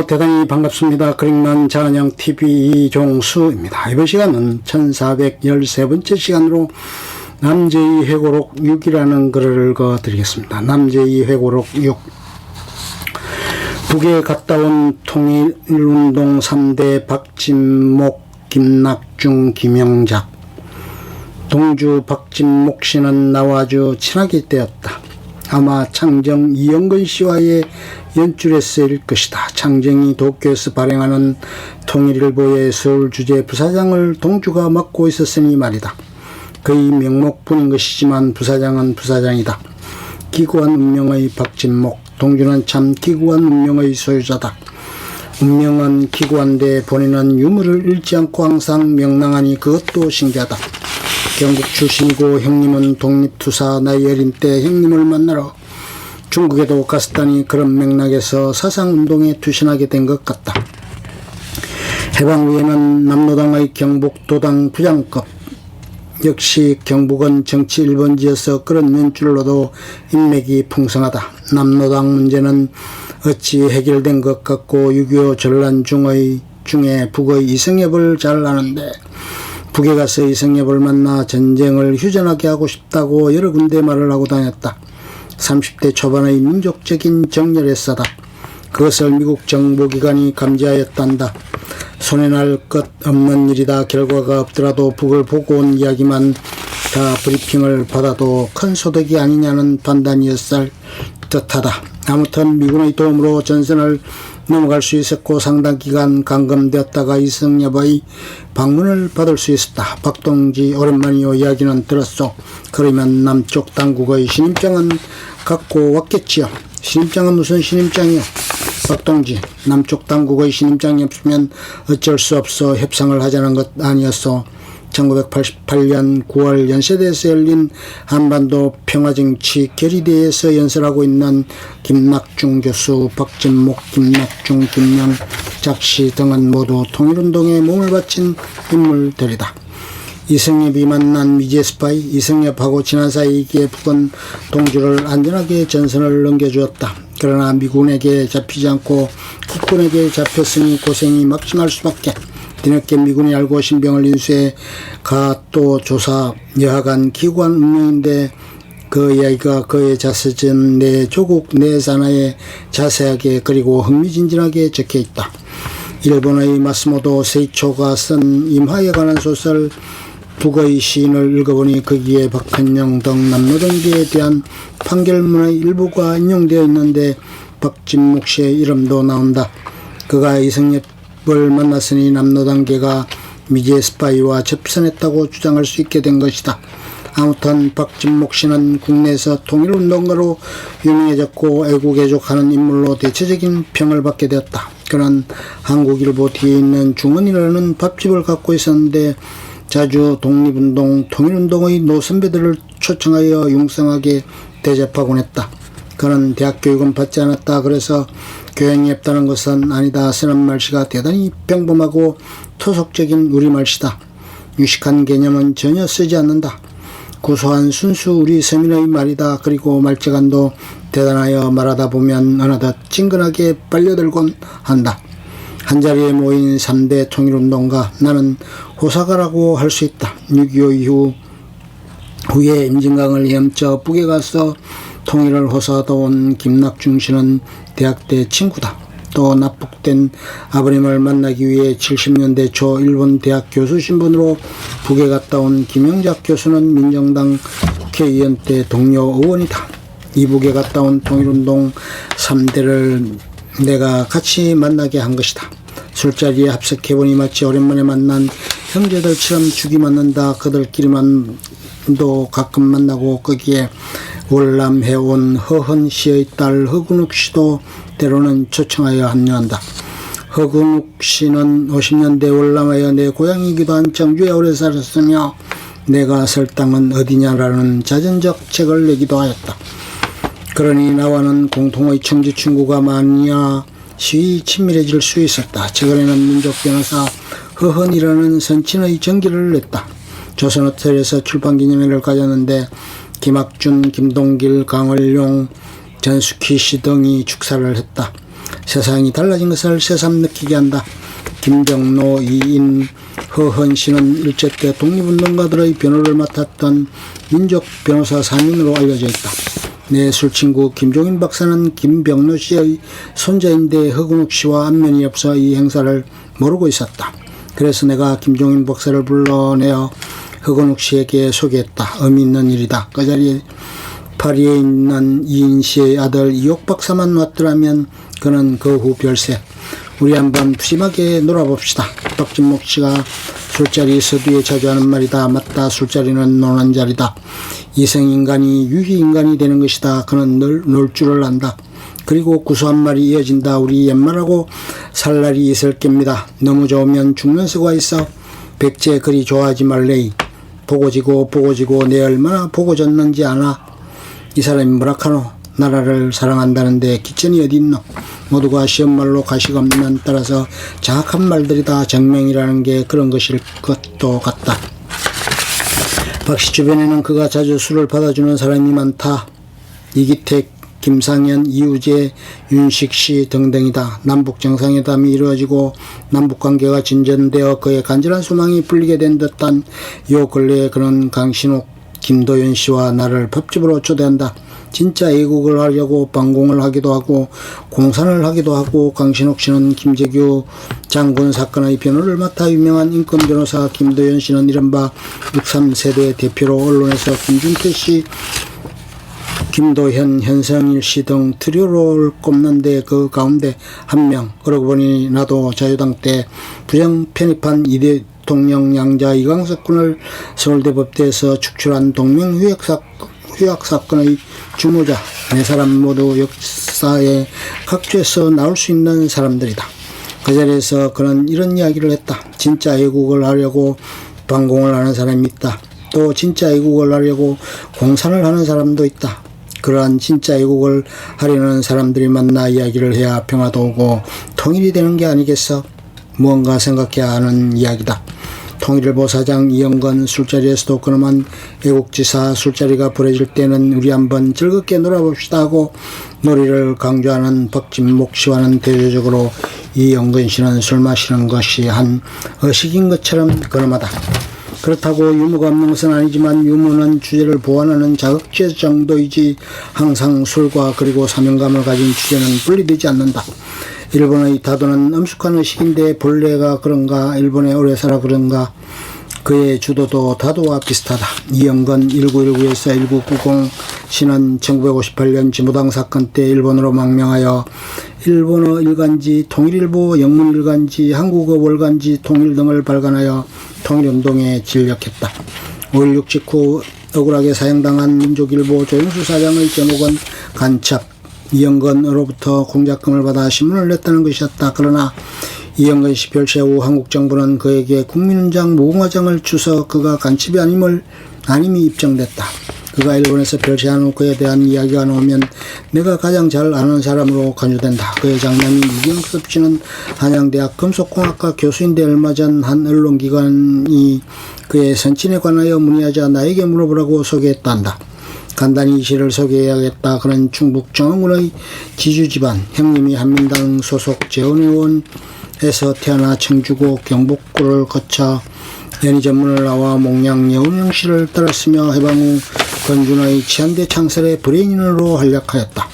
대단히 반갑습니다. 그릭난 잔영TV 이종수입니다. 이번 시간은 1413번째 시간으로 남제이 회고록 6이라는 글을 읽어드리겠습니다. 남제이 회고록 6. 북에 갔다 온 통일운동 3대 박진목, 김낙중, 김영작. 동주 박진목 씨는 나와 아주 친하게 되었다. 아마 창정 이영근 씨와의 연출했을 것이다. 창정이 도쿄에서 발행하는 통일일보의 서울 주재 부사장을 동주가 맡고 있었으니 말이다. 그의 명목뿐인 것이지만 부사장은 부사장이다. 기구한 운명의 박진목, 동주는 참 기구한 운명의 소유자다. 운명은 기구한데 본인은 유물을 잃지 않고 항상 명랑하니 그것도 신기하다. 경북 출신이고 형님은 독립투사 나이 어린 때 형님을 만나러 중국에도 갔었다니 그런 맥락에서 사상운동에 투신하게 된 것 같다. 해방 후에는 남로당의 경북 도당 부장급, 역시 경북은 정치 1번지여서 그런 연줄로도 인맥이 풍성하다. 남로당 문제는 어찌 해결된 것 같고 6.25 전란 중에 북의 이승엽을 잘 아는데 북에 가서 이승엽을 만나 전쟁을 휴전하게 하고 싶다고 여러 군데 말을 하고 다녔다. 30대 초반의 민족적인 정열애사다. 그것을 미국 정보기관이 감지하였단다. 손에 날 것 없는 일이다. 결과가 없더라도 북을 보고 온 이야기만 다 브리핑을 받아도 큰 소득이 아니냐는 판단이었을 듯하다. 아무튼 미군의 도움으로 전선을 넘어갈 수 있었고 상당 기간 감금되었다가 이승엽의 방문을 받을 수 있었다. 박동지 오랜만이요. 이야기는 들었소. 그러면 남쪽 당국의 신임장은 갖고 왔겠지요. 신임장은 무슨 신임장이요? 박동지, 남쪽 당국의 신임장이 없으면 어쩔 수 없어 협상을 하자는 것 아니었소. 1988년 9월 연세대에서 열린 한반도 평화정치 결의대회에서 연설하고 있는 김낙중 교수, 박진목, 김낙중, 김영작 씨 등은 모두 통일운동에 몸을 바친 인물들이다. 이승엽이 만난 미제 스파이, 이승엽하고 지난 사이기에 북은 동주를 안전하게 전선을 넘겨주었다. 그러나 미군에게 잡히지 않고 국군에게 잡혔으니 고생이 막심할 수밖에. 뒤늦게 미군이 알고 신병을 인수해 가 또 조사 여하간 기구한 운명인데 그 이야기가 그의 자서전 내 조국 내 산하에 자세하게 그리고 흥미진진하게 적혀있다. 일본의 마스모토 세이초가 쓴 임하에 관한 소설 북의 시인을 읽어보니 거기에 박헌영 등 남노동계에 대한 판결문의 일부가 인용되어 있는데 박진목 씨의 이름도 나온다. 그가 이승엽을 만났으니 남노당계가 미제 스파이와 접선했다고 주장할 수 있게 된 것이다. 아무튼 박진목 씨는 국내에서 통일운동가로 유명해졌고 애국애족하는 인물로 대체적인 평을 받게 되었다. 그는 한국일보 뒤에 있는 중원이라는 밥집을 갖고 있었는데 자주 독립운동, 통일운동의 노선배들을 초청하여 융성하게 대접하곤 했다. 그는 대학 교육은 받지 않았다. 그래서 교양이 없다는 것은 아니다. 쓰는 말씨가 대단히 평범하고 토속적인 우리말씨다. 유식한 개념은 전혀 쓰지 않는다. 구수한 순수 우리 서민의 말이다. 그리고 말재간도 대단하여 말하다 보면 어느덧 친근하게 빨려들곤 한다. 한자리에 모인 3대 통일운동가, 나는 호사가라고 할 수 있다. 6.25 후에 임진강을 헤엄쳐 북에 가서 통일을 호사하다 온 김낙중 씨는 대학 때 친구다. 또 납북된 아버님을 만나기 위해 70년대 초 일본 대학 교수 신분으로 북에 갔다 온 김영작 교수는 민정당 국회의원 때 동료 의원이다. 이북에 갔다 온 통일운동 3대를 내가 같이 만나게 한 것이다. 술자리에 합석해보니 마치 오랜만에 만난 형제들처럼 죽이 맞는다. 그들끼리만도 가끔 만나고 거기에 월남해온 허헌 씨의 딸 허근욱 씨도 때로는 초청하여 합류한다. 허근욱 씨는 50년대 월남하여 내 고향이기도 한 청주에 오래 살았으며 내가 설 땅은 어디냐라는 자전적 책을 내기도 하였다. 그러니 나와는 공통의 청주 친구가 많으냐 시위 친밀해질 수 있었다. 최근에는 민족 변호사 허헌이라는 선친의 전기를 냈다. 조선호텔에서 출판기념회를 가졌는데 김학준, 김동길, 강월용, 전숙희 씨 등이 축사를 했다. 세상이 달라진 것을 새삼 느끼게 한다. 김병로, 이인, 허헌 씨는 일제 때 독립운동가들의 변호를 맡았던 민족 변호사 3인으로 알려져 있다. 내 술친구 김종인 박사는 김병로 씨의 손자인데 허근욱 씨와 안면이 없어 이 행사를 모르고 있었다. 그래서 내가 김종인 박사를 불러내어 허근욱 씨에게 소개했다. 의미 있는 일이다. 그 자리에 파리에 있는 이인 씨의 아들 이옥 박사만 왔더라면 그는 그 후 별세. 우리 한번 푸짐하게 놀아봅시다. 박진목 씨가 술자리 서두에 자주 하는 말이다. 맞다. 술자리는 노는 자리다. 이성인간이 유희인간이 되는 것이다. 그는 늘 놀 줄을 안다. 그리고 구수한 말이 이어진다. 우리 옛말하고 살 날이 있을 겁니다. 너무 좋으면 죽는 수가 있어. 백제 그리 좋아하지 말래이. 보고지고 내 얼마나 보고졌는지 아나. 이 사람이 뭐라카노. 나라를 사랑한다는데 기천이 어디 있노. 모두가 시험말로 가시가 없는 한 따라서 정확한 말들이다. 정명이라는 게 그런 것일 것도 같다. 박씨 주변에는 그가 자주 술을 받아주는 사람이 많다. 이기택, 김상현, 이우재, 윤식씨 등등이다. 남북정상회담이 이루어지고 남북관계가 진전되어 그의 간절한 소망이 풀리게 된 듯한 요 근래에 그는 강신옥, 김도연 씨와 나를 밥집으로 초대한다. 진짜 애국을 하려고 방공을 하기도 하고 공산을 하기도 하고 강신옥 씨는 김재규 장군 사건의 변호를 맡아 유명한 인권 변호사 김도연 씨는 이른바 63세대 대표로 언론에서 김준태 씨, 김도현, 현성일 씨 등 트리오를 꼽는데 그 가운데 한 명. 그러고 보니 나도 자유당 때 부정 편입한 이 대통령 양자 이광석 군을 서울대 법대에서 축출한 동명휴학 사건의 주모자. 네 사람 모두 역사의 각주에서 나올 수 있는 사람들이다. 그 자리에서 그는 이런 이야기를 했다. 진짜 애국을 하려고 방공을 하는 사람이 있다. 또 진짜 애국을 하려고 공산을 하는 사람도 있다. 그러한 진짜 애국을 하려는 사람들이 만나 이야기를 해야 평화도 오고 통일이 되는 게 아니겠어? 무언가 생각해야 하는 이야기다. 통일일보 사장 이영건 술자리에서도 그놈한 애국지사 술자리가 벌어질 때는 우리 한번 즐겁게 놀아봅시다 하고 놀이를 강조하는 박진목 씨와는 대조적으로 이영건 씨는 술 마시는 것이 한 의식인 것처럼 근엄하다. 그렇다고 유무가 없는 것은 아니지만 유무는 주제를 보완하는 자극제 정도이지 항상 술과 그리고 사명감을 가진 주제는 분리되지 않는다. 일본의 다도는 엄숙한 의식인데 본래가 그런가 일본에 오래 살아 그런가 그의 주도도 다도와 비슷하다. 이영건 1919에서 1990 씨는 1958년 진보당 사건 때 일본으로 망명하여 일본어 일간지, 통일일보 영문 일간지, 한국어 월간지, 통일 등을 발간하여 통일운동에 진력했다. 5.16 직후 억울하게 사형당한 민족일보 조영수 사장의 제목은 간첩, 이영건으로부터 공작금을 받아 신문을 냈다는 것이었다. 그러나 이영건 씨 별세 후 한국정부는 그에게 국민훈장 무궁화장을 주서 그가 간첩이 아님이 입증됐다. 그가 일본에서 별세한 후 그에 대한 이야기가 나오면 내가 가장 잘 아는 사람으로 간주된다. 그의 장남인 이경섭 씨는 한양대학 금속공학과 교수인데 얼마 전 한 언론기관이 그의 선친에 관하여 문의하자 나에게 물어보라고 소개했단다. 간단히 이 시를 소개해야겠다. 그는 충북 정원군의 지주집안, 형님이 한민당 소속 재헌의원에서 태어나 청주고 경복구를 거쳐 연희 전문을 나와 목양 여운영 씨를 따랐으며 해방 후 건준의 치안대 창설의 브레인으로 활약하였다.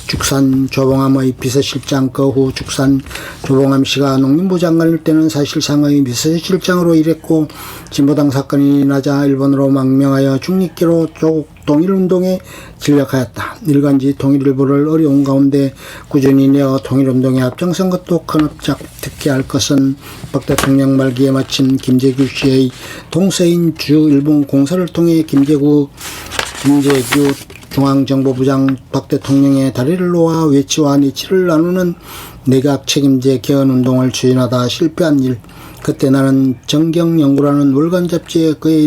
죽산 조봉암의 비서실장, 그 후 죽산 조봉암 씨가 농림부 장관일 때는 사실상의 비서실장으로 일했고 진보당 사건이 나자 일본으로 망명하여 중립기로 조국 통일운동에 진력하였다. 일간지 통일일보를 어려운 가운데 꾸준히 내어 통일운동에 앞장선 것도 큰 업적. 특히 할 것은 박 대통령 말기에 마친 김재규 씨의 동서인 주일본 공사를 통해 김재규 중앙정보부장 박 대통령의 다리를 놓아 외치와 내치를 나누는 내각 책임제 개헌운동을 추진하다 실패한 일. 그때 나는 정경연구라는 월간 잡지에 그의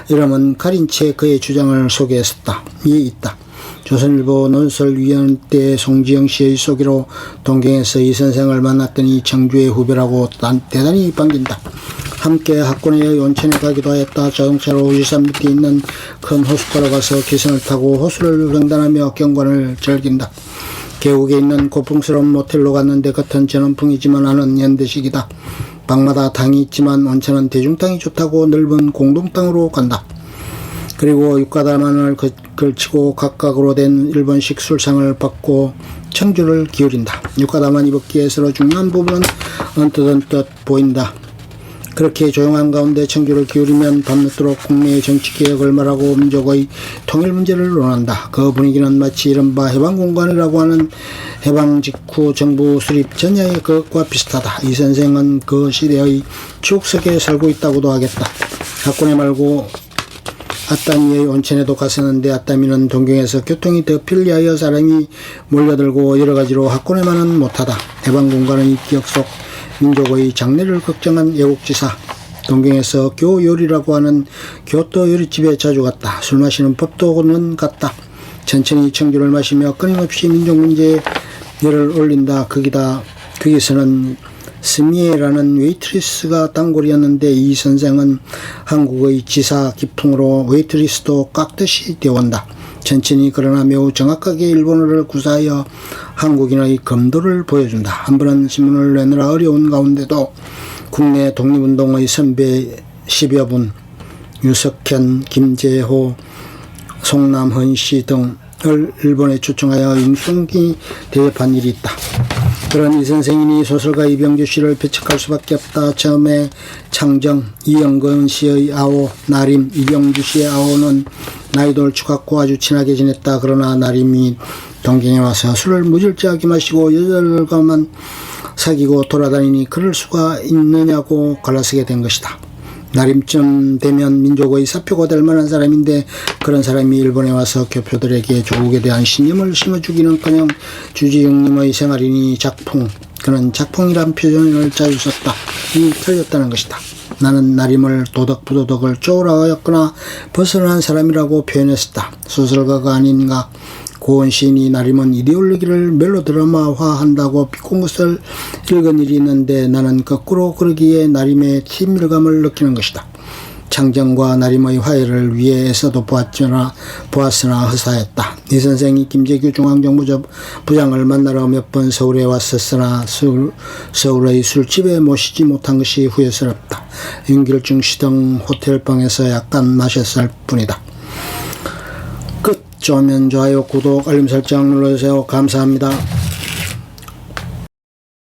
이름은 가린 채 그의 주장을 소개했었다. 이에 있다. 조선일보 논설위원 때 송지영 씨의 소개로 동경에서 이 선생을 만났더니 청주의 후배라고 대단히 반긴다. 함께 학군의 온천에 가기도 하였다. 자동차로 울산 밑에 있는 큰 호숫가로 가서 기선을 타고 호수를 횡단하며 경관을 즐긴다. 계곡에 있는 고풍스러운 모텔로 갔는데 겉은 전원풍이지만 안은 연대식이다. 방마다 당이 있지만 온천은 대중탕이 좋다고 넓은 공동탕으로 간다. 그리고 육가다만을 걸치고 각각으로 된 일본식 술상을 받고 청주를 기울인다. 육가다만 입었기에 서로 중요한 부분은 언뜻 보인다. 그렇게 조용한 가운데 청주를 기울이면 밤늦도록 국내의 정치개혁을 말하고 민족의 통일 문제를 논한다. 그 분위기는 마치 이른바 해방공간이라고 하는 해방 직후 정부 수립 전야의 그것과 비슷하다. 이 선생은 그 시대의 추억 속에 살고 있다고도 하겠다. 학군에 말고 아따미의 온천에도 갔었는데 아따미는 동경에서 교통이 더 편리하여 사람이 몰려들고 여러가지로 학군에만은 못하다. 해방공간의 기억 속 민족의 장래를 걱정한 애국지사. 동경에서 교요리라고 하는 교토 요리집에 자주 갔다. 술 마시는 법도는 같다. 천천히 청주를 마시며 끊임없이 민족 문제에 열을 올린다. 거기서는 스미에라는 웨이트리스가 단골이었는데 이 선생은 한국의 지사 기풍으로 웨이트리스도 깎듯이 되어온다. 천천히 그러나 매우 정확하게 일본어를 구사하여 한국인의 검도를 보여준다. 한 번은 신문을 내느라 어려운 가운데도 국내 독립운동의 선배 10여 분, 유석현, 김재호, 송남헌 씨 등을 일본에 초청하여 융성기 대접한 일이 있다. 그런 이 선생님이 소설가 이병주 씨를 배척할 수밖에 없다. 처음에 창정, 이영건 씨의 아오, 나림, 이병주 씨의 아오는 나이도 얼추 아주 친하게 지냈다. 그러나 나림이 동경에 와서 술을 무질서하게 마시고 여자들과만 사귀고 돌아다니니 그럴 수가 있느냐고 갈라서게 된 것이다. 나림쯤 되면 민족의 사표가 될 만한 사람인데 그런 사람이 일본에 와서 교표들에게 조국에 대한 신념을 심어주기는커녕 주지영님의 생활이니 작풍, 그는 작풍이란 표현을 자주 썼다. 이 틀렸다는 것이다. 나는 나림을 도덕 부도덕을 쪼그라였거나 벗어난 사람이라고 표현했었다. 소설가가 아닌가. 고은 시인이 나림은 이데올로기를 멜로드라마화한다고 비꼰 것을 읽은 일이 있는데 나는 거꾸로 그러기에 나림의 친밀감을 느끼는 것이다. 창정과 나림의 화해를 위해 애써도 보았으나 허사했다. 이 선생이 김재규 중앙정부 부장을 만나러 몇 번 서울에 왔었으나 서울의 술집에 모시지 못한 것이 후회스럽다. 윤길중 씨 등 호텔방에서 약간 마셨을 뿐이다. 끝. 좋으면 좋아요, 구독, 알림 설정 눌러주세요. 감사합니다.